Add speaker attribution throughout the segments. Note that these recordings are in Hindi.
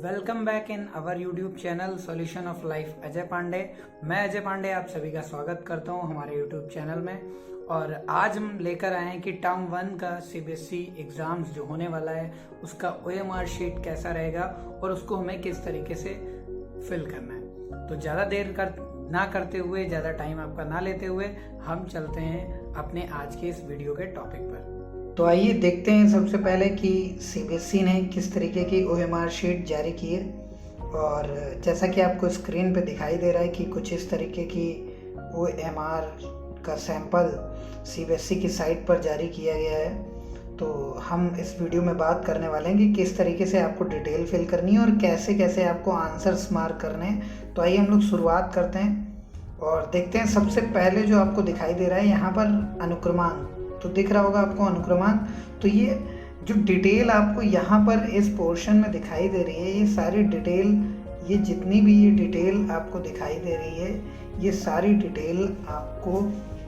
Speaker 1: Welcome back in our YouTube channel solution of life Ajay Pandey. मैं अजय पांडे आप सभी का स्वागत करता हूं हमारे यूट्यूब चैनल में। और आज हम लेकर आए हैं कि टर्म 1 का सीबीएसई एग्जाम्स जो होने वाला है उसका ओएमआर शीट कैसा रहेगा और उसको हमें किस तरीके से फिल करना है। तो ज़्यादा देर ना करते हुए, ज़्यादा टाइम आपका ना लेते हुए हम चलते हैं अपने आज के इस वीडियो के टॉपिक पर। तो आइए देखते हैं सबसे पहले कि सीबीएसई ने किस तरीके की ओएमआर शीट जारी की है। और जैसा कि आपको स्क्रीन पे दिखाई दे रहा है कि कुछ इस तरीके की ओएमआर का सैंपल सीबीएसई की साइट पर जारी किया गया है। तो हम इस वीडियो में बात करने वाले हैं कि किस तरीके से आपको डिटेल फिल करनी है और कैसे कैसे आपको आंसर्स मार्क करने हैं। तो आइए हम लोग शुरुआत करते हैं और देखते हैं। सबसे पहले जो आपको दिखाई दे रहा है यहाँ पर अनुक्रमांक, तो दिख रहा होगा आपको अनुक्रमांक। तो ये जो डिटेल आपको यहाँ पर इस पोर्शन में दिखाई दे रही है, ये सारी डिटेल, ये जितनी भी ये डिटेल आपको दिखाई दे रही है, ये सारी डिटेल आपको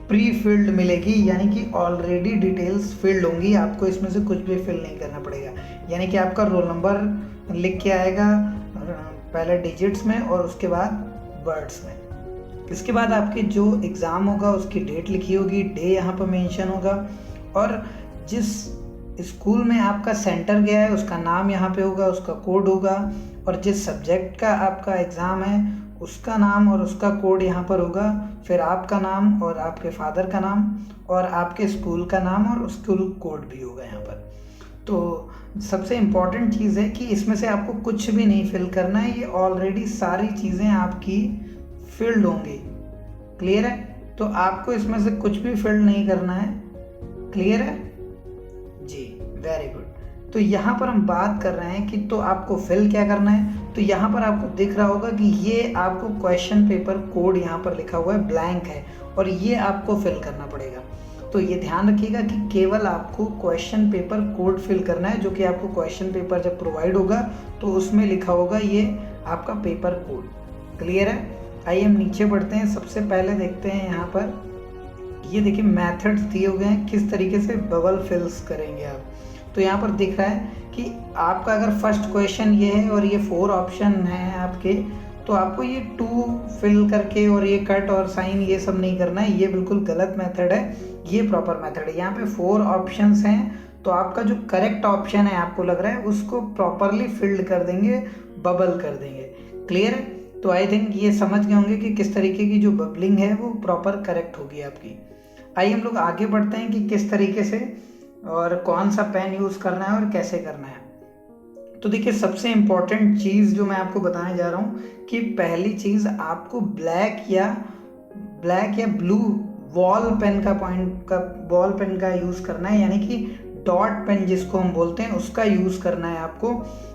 Speaker 1: प्री फिल्ड मिलेगी, यानी कि ऑलरेडी डिटेल्स फिल्ड होंगी। आपको इसमें से कुछ भी फिल नहीं करना पड़ेगा। यानी कि आपका रोल नंबर लिख के आएगा पहले डिजिट्स में और उसके बाद वर्ड्स में। इसके बाद आपके जो एग्ज़ाम होगा उसकी डेट लिखी होगी, डे यहाँ पर मेंशन होगा, और जिस स्कूल में आपका सेंटर गया है उसका नाम यहाँ पे होगा, उसका कोड होगा, और जिस सब्जेक्ट का आपका एग्ज़ाम है उसका नाम और उसका कोड यहाँ पर होगा। फिर आपका नाम और आपके फादर का नाम और आपके स्कूल का नाम और स्कूल कोड भी होगा यहाँ पर। तो सबसे इम्पॉर्टेंट चीज़ है कि इसमें से आपको कुछ भी नहीं फिल करना है, ये ऑलरेडी सारी चीज़ें आपकी फिल्ड होंगी। क्लियर है? तो आपको इसमें से कुछ भी फिल्ड नहीं करना है। क्लियर है जी? Very good. तो यहाँ पर हम बात कर रहे हैं कि तो आपको फिल क्या करना है। तो यहाँ पर आपको दिख रहा होगा कि ये आपको क्वेश्चन पेपर कोड यहाँ पर लिखा हुआ है, ब्लैंक है, और ये आपको फिल करना पड़ेगा। तो ये ध्यान रखिएगा कि केवल आपको क्वेश्चन पेपर कोड फिल करना है, जो कि आपको क्वेश्चन पेपर जब प्रोवाइड होगा तो उसमें लिखा होगा ये आपका पेपर कोड। क्लियर है? आइए हम नीचे बढ़ते हैं। सबसे पहले देखते हैं यहाँ पर, ये देखिए मैथड्स दिए हुए हैं किस तरीके से बबल फिल्स करेंगे आप। तो यहाँ पर दिख रहा है कि आपका अगर फर्स्ट क्वेश्चन ये है और ये 4 ऑप्शन हैं आपके, तो आपको ये 2 फिल करके और ये कट और साइन ये सब नहीं करना है। ये बिल्कुल गलत मेथड है, ये प्रॉपर मेथड है। यहाँ पे 4 ऑप्शंस हैं, तो आपका जो करेक्ट ऑप्शन है आपको लग रहा है उसको प्रॉपरली फिल्ड कर देंगे, बबल कर देंगे। क्लियर है? तो आई थिंक ये समझ गए होंगे कि किस तरीके की जो बबलिंग है वो प्रॉपर करेक्ट होगी आपकी। आइए हम लोग आगे बढ़ते हैं कि किस तरीके से और कौन सा पेन यूज़ करना है और कैसे करना है। तो देखिए सबसे इम्पॉर्टेंट चीज़ जो मैं आपको बताने जा रहा हूँ कि पहली चीज़ आपको ब्लैक या ब्लू बॉल पेन का यूज़ करना है, यानी कि डॉट पेन जिसको हम बोलते हैं उसका यूज़ करना है आपको,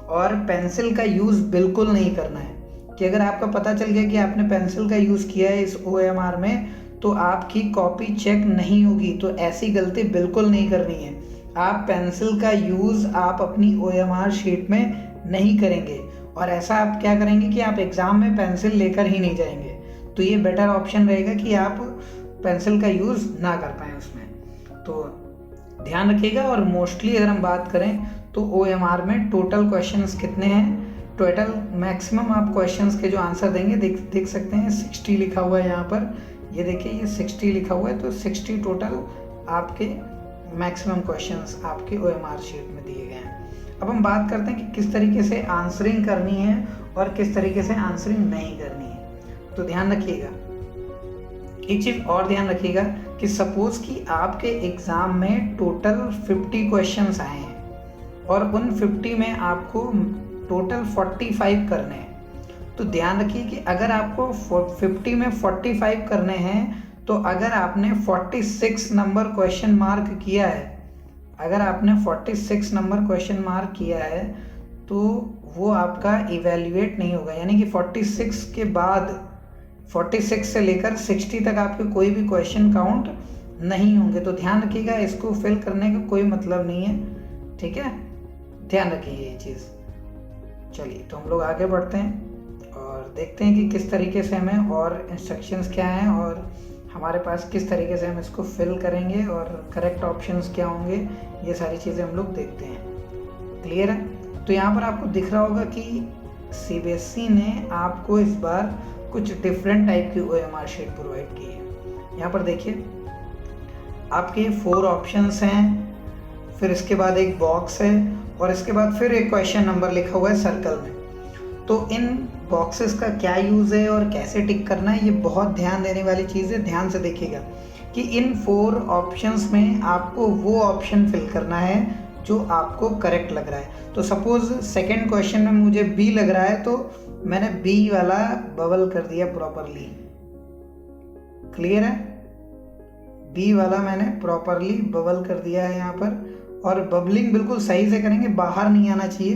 Speaker 1: और पेंसिल का यूज़ बिल्कुल नहीं करना है। कि अगर आपका पता चल गया कि आपने पेंसिल का यूज़ किया है इस ओएमआर में तो आपकी कॉपी चेक नहीं होगी। तो ऐसी गलती बिल्कुल नहीं करनी है। आप पेंसिल का यूज़ आप अपनी ओएमआर शीट में नहीं करेंगे, और ऐसा आप क्या करेंगे कि आप एग्ज़ाम में पेंसिल लेकर ही नहीं जाएंगे। तो ये बेटर ऑप्शन रहेगा कि आप पेंसिल का यूज़ ना कर पाएँ उसमें। तो ध्यान रखिएगा। और मोस्टली अगर हम बात करें तो ओएमआर में टोटल क्वेश्चंस कितने हैं, टोटल मैक्सिमम आप क्वेश्चंस के जो आंसर देंगे देख सकते हैं 60 लिखा हुआ है यहाँ पर। ये देखिए ये 60 लिखा हुआ है, तो 60 टोटल आपके मैक्सिमम क्वेश्चंस आपके ओएमआर शीट में दिए गए हैं। अब हम बात करते हैं कि किस तरीके से आंसरिंग करनी है और किस तरीके से आंसरिंग नहीं करनी है। तो ध्यान रखिएगा, एक चीज़ और ध्यान रखिएगा कि सपोज कि आपके एग्ज़ाम में टोटल 50 क्वेश्चंस आए हैं और उन 50 में आपको टोटल 45 करने हैं। तो ध्यान रखिए कि अगर आपको 50 में 45 करने हैं, तो अगर आपने 46 नंबर क्वेश्चन मार्क किया है, तो वो आपका इवेल्युएट नहीं होगा। यानी कि 46 के बाद 46 से लेकर 60 तक आपके कोई भी क्वेश्चन काउंट नहीं होंगे। तो ध्यान रखिएगा, इसको फिल करने का कोई मतलब नहीं है। ठीक है? ध्यान रखिए ये चीज़। चलिए तो हम लोग आगे बढ़ते हैं और देखते हैं कि किस तरीके से हमें, और इंस्ट्रक्शंस क्या हैं और हमारे पास किस तरीके से हम इसको फिल करेंगे और करेक्ट ऑप्शंस क्या होंगे। ये सारी चीज़ें हम लोग देखते हैं। क्लियर है? तो यहाँ पर आपको दिख रहा होगा कि सीबीएसई ने आपको इस बार कुछ डिफरेंट टाइप की ओएमआर शीट प्रोवाइड की है। यहाँ पर देखिए आपके 4 ऑप्शंस हैं, फिर इसके बाद एक बॉक्स है और इसके बाद फिर एक क्वेश्चन नंबर लिखा हुआ है सर्कल में। तो इन बॉक्सेस का क्या यूज़ है और कैसे टिक करना है, ये बहुत ध्यान देने वाली चीज़ है। ध्यान से देखिएगा कि इन 4 ऑप्शंस में आपको वो ऑप्शन फिल करना है जो आपको करेक्ट लग रहा है। तो सपोज सेकंड क्वेश्चन में मुझे बी लग रहा है, तो मैंने बी वाला बबल कर दिया प्रॉपरली। क्लियर है? बी वाला मैंने प्रॉपरली बबल कर दिया है यहाँ पर, और बबलिंग बिल्कुल सही से करेंगे, बाहर नहीं आना चाहिए,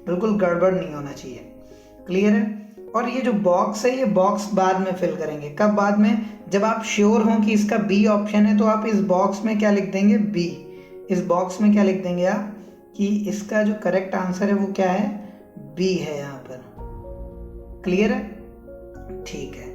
Speaker 1: बिल्कुल गड़बड़ नहीं होना चाहिए। क्लियर है? और ये जो बॉक्स है, ये बॉक्स बाद में फिल करेंगे। कब बाद में? जब आप श्योर हों कि इसका बी ऑप्शन है, तो आप इस बॉक्स में क्या लिख देंगे? बी। इस बॉक्स में क्या लिख देंगे आप कि इसका जो करेक्ट आंसर है वो क्या है? बी है यहाँ पर। क्लियर है? ठीक है।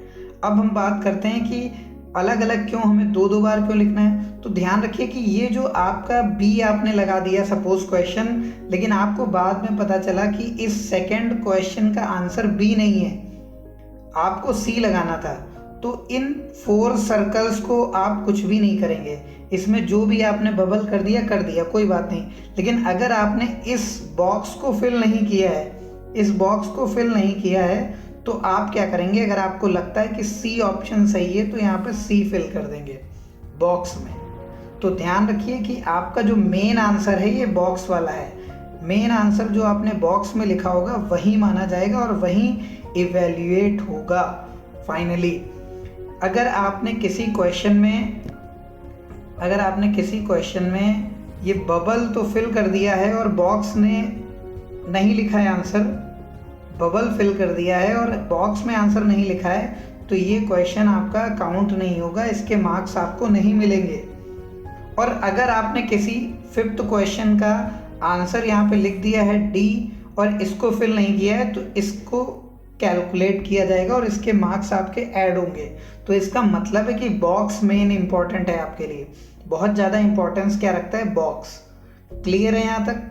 Speaker 1: अब हम बात करते हैं कि अलग अलग क्यों, हमें 2-2 बार क्यों लिखना है। तो ध्यान रखिए कि ये जो आपका बी आपने लगा दिया सपोज क्वेश्चन, लेकिन आपको बाद में पता चला कि इस सेकंड क्वेश्चन का आंसर बी नहीं है, आपको सी लगाना था। तो इन 4 सर्कल्स को आप कुछ भी नहीं करेंगे, इसमें जो भी आपने बबल कर दिया कोई बात नहीं। लेकिन अगर आपने इस बॉक्स को फिल नहीं किया है, इस बॉक्स को फिल नहीं किया है, तो आप क्या करेंगे? अगर आपको लगता है कि सी ऑप्शन सही है, तो यहाँ पे सी फिल कर देंगे बॉक्स में। तो ध्यान रखिए कि आपका जो मेन आंसर है ये बॉक्स वाला है। मेन आंसर जो आपने बॉक्स में लिखा होगा वही माना जाएगा और वही इवैल्यूएट होगा फाइनली। अगर आपने किसी क्वेश्चन में ये बबल तो फिल कर दिया है और बॉक्स ने नहीं लिखा है आंसर, बबल फिल कर दिया है और बॉक्स में आंसर नहीं लिखा है, तो ये क्वेश्चन आपका काउंट नहीं होगा, इसके मार्क्स आपको नहीं मिलेंगे। और अगर आपने किसी 5th क्वेश्चन का आंसर यहाँ पे लिख दिया है डी और इसको फिल नहीं किया है, तो इसको कैलकुलेट किया जाएगा और इसके मार्क्स आपके ऐड होंगे। तो इसका मतलब है कि बॉक्स मेन इंपॉर्टेंट है आपके लिए, बहुत ज़्यादा इंपॉर्टेंस क्या रखता है? बॉक्स। क्लियर है यहाँ तक?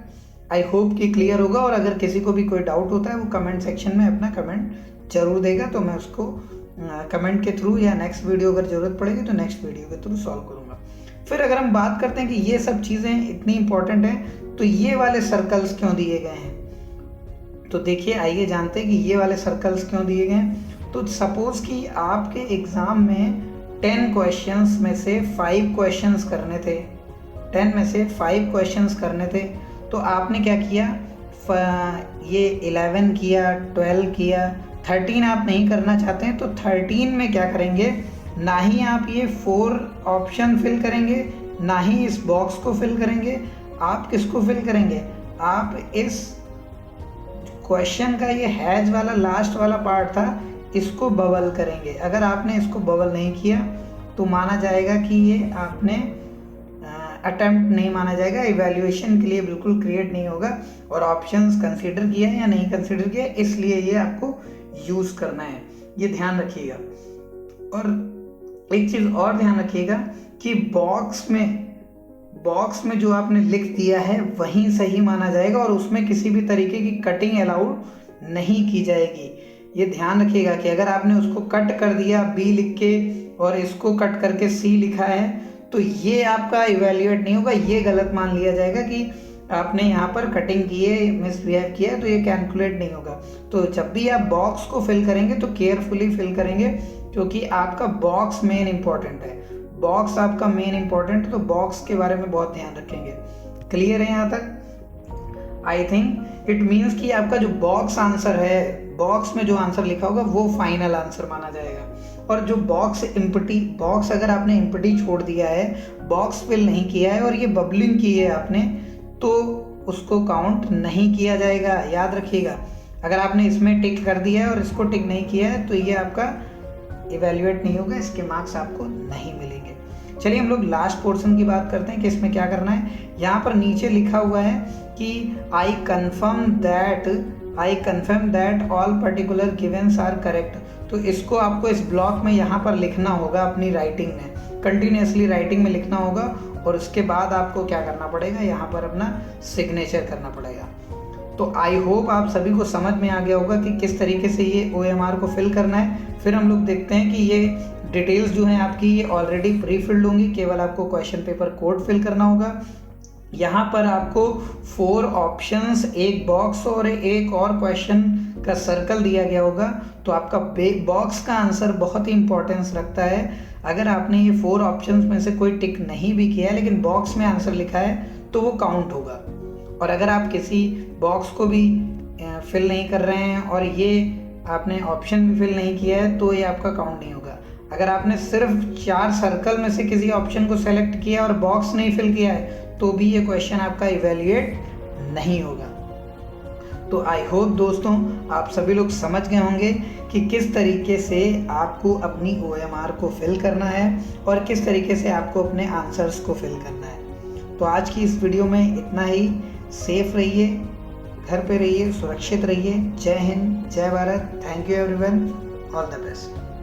Speaker 1: आई होप कि क्लियर होगा। और अगर किसी को भी कोई डाउट होता है वो कमेंट सेक्शन में अपना कमेंट जरूर देगा, तो मैं उसको कमेंट के थ्रू या नेक्स्ट वीडियो अगर ज़रूरत पड़ेगी तो नेक्स्ट वीडियो के थ्रू सॉल्व करूँगा। फिर अगर हम बात करते हैं कि ये सब चीज़ें इतनी इंपॉर्टेंट हैं, तो ये वाले सर्कल्स क्यों दिए गए हैं? तो देखिए, आइए जानते हैं कि ये वाले सर्कल्स क्यों दिए गए हैं। तो सपोज कि आपके एग्ज़ाम में 10 क्वेश्चंस में से 5 क्वेश्चंस करने थे, 10 में से 5 क्वेश्चंस करने थे, तो आपने क्या किया? ये 11 किया, 12 किया, 13 आप नहीं करना चाहते हैं, तो 13 में क्या करेंगे? ना ही आप ये 4 ऑप्शन फिल करेंगे, ना ही इस बॉक्स को फिल करेंगे। आप किसको फिल करेंगे? आप इस क्वेश्चन का ये हैज वाला लास्ट वाला पार्ट था, इसको बबल करेंगे। अगर आपने इसको बबल नहीं किया तो माना जाएगा कि ये आपने अटेम्प्ट नहीं माना जाएगा, इवैल्यूएशन के लिए बिल्कुल क्रिएट नहीं होगा, और ऑप्शंस कंसीडर किया है या नहीं कंसीडर किया, इसलिए ये आपको यूज़ करना है। ये ध्यान रखिएगा। और एक चीज़ और ध्यान रखिएगा कि बॉक्स में जो आपने लिख दिया है वहीं सही माना जाएगा और उसमें किसी भी तरीके की कटिंग अलाउड नहीं की जाएगी। ये ध्यान रखिएगा कि अगर आपने उसको कट कर दिया बी लिख के और इसको कट करके सी लिखा है, तो ये आपका इवैल्यूएट नहीं होगा, ये गलत मान लिया जाएगा कि आपने यहाँ पर कटिंग की है, मिसबिहेव किया है, तो ये कैलकुलेट नहीं होगा। तो जब भी आप बॉक्स को फिल करेंगे तो केयरफुली फिल करेंगे, क्योंकि आपका बॉक्स मेन इंपॉर्टेंट है। बॉक्स आपका मेन इंपॉर्टेंट है, तो बॉक्स के बारे में बहुत ध्यान रखेंगे। क्लियर है यहाँ तक? आई थिंक इट मीन्स कि आपका जो बॉक्स आंसर है, बॉक्स में जो आंसर लिखा होगा वो फाइनल आंसर माना जाएगा। और जो बॉक्स अगर आपने एम्प्टी छोड़ दिया है, बॉक्स फिल नहीं किया है और ये बबलिंग की है आपने, तो उसको काउंट नहीं किया जाएगा। याद रखिएगा, अगर आपने इसमें टिक कर दिया है और इसको टिक नहीं किया है, तो ये आपका इवैल्यूएट नहीं होगा, इसके मार्क्स आपको नहीं मिलेंगे। चलिए हम लोग लास्ट पोर्शन की बात करते हैं कि इसमें क्या करना है। यहाँ पर नीचे लिखा हुआ है कि I confirm that all particular givens are correct. तो इसको आपको इस ब्लॉक में यहाँ पर लिखना होगा, अपनी राइटिंग में कंटिन्यूसली राइटिंग में लिखना होगा, और उसके बाद आपको क्या करना पड़ेगा? यहाँ पर अपना सिग्नेचर करना पड़ेगा। तो आई होप आप सभी को समझ में आ गया होगा कि किस तरीके से ये OMR को फिल करना है। फिर हम लोग देखते हैं कि ये डिटेल्स जो हैं आपकी ये ऑलरेडी प्री फिल्ड होंगी, केवल आपको क्वेश्चन पेपर कोड फिल करना होगा। यहाँ पर आपको 4 ऑप्शंस, एक बॉक्स और एक और क्वेश्चन का सर्कल दिया गया होगा। तो आपका बॉक्स का आंसर बहुत ही इंपॉर्टेंस रखता है। अगर आपने ये 4 ऑप्शंस में से कोई टिक नहीं भी किया है लेकिन बॉक्स में आंसर लिखा है तो वो काउंट होगा। और अगर आप किसी बॉक्स को भी फिल नहीं कर रहे हैं और ये आपने ऑप्शन भी फिल नहीं किया है तो ये आपका काउंट नहीं होगा। अगर आपने सिर्फ 4 सर्कल में से किसी ऑप्शन को सेलेक्ट किया और बॉक्स नहीं फिल किया है तो भी ये क्वेश्चन आपका इवेल्युएट नहीं होगा। तो आई होप दोस्तों आप सभी लोग समझ गए होंगे कि किस तरीके से आपको अपनी OMR को फिल करना है और किस तरीके से आपको अपने आंसर्स को फिल करना है। तो आज की इस वीडियो में इतना ही। सेफ रहिए, घर पे रहिए, सुरक्षित रहिए। जय हिंद, जय Bharat. Thank you everyone, all the best.